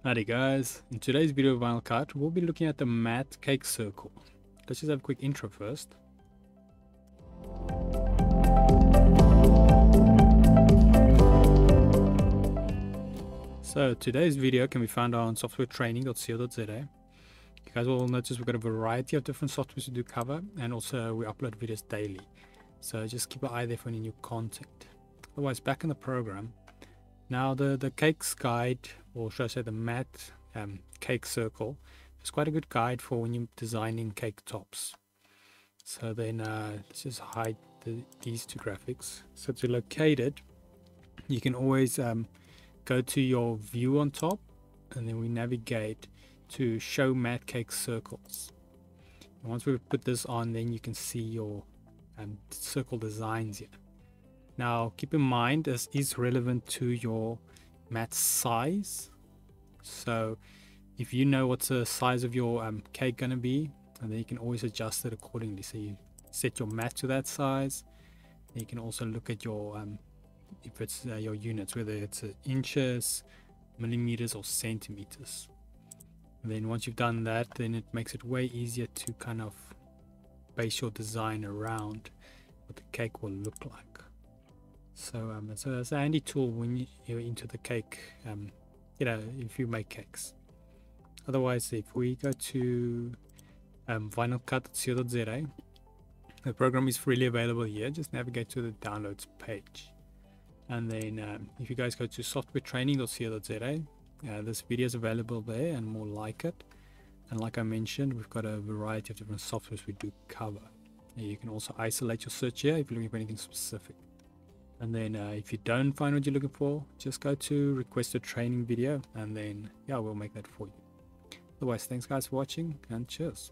Howdy guys, in today's video of VinylCut, we'll be looking at the matte cake circle. Let's just have a quick intro first. So today's video can be found on softwaretraining.co.za. You guys will notice we've got a variety of different softwares to do cover, and also we upload videos daily. So just keep an eye there for any new content. Otherwise, back in the program. Now the cakes guide, or should I say the matte cake circle, is quite a good guide for when you're designing cake tops. So then let's just hide these two graphics. So to locate it, you can always go to your view on top, and then we navigate to show matte cake circles. And once we put this on, then you can see your circle designs here. Now keep in mind this is relevant to your matte size. So if you know what's the size of your cake gonna be, and then you can always adjust it accordingly. So you set your matte to that size. Then you can also look at your if it's your units, whether it's inches, millimeters, or centimeters. And then once you've done that, then it makes it way easier to kind of base your design around what the cake will look like. So it's a handy tool when you're into the cake, if you make cakes. Otherwise, if we go to VinylCut.co.za, the program is freely available here. Just navigate to the downloads page. And then if you guys go to softwaretraining.co.za, this video is available there and more like it. And like I mentioned, we've got a variety of different softwares we do cover. And you can also isolate your search here if you're looking for anything specific. And then if you don't find what you're looking for, just go to request a training video, and then we'll make that for you. Otherwise, thanks guys for watching, and cheers.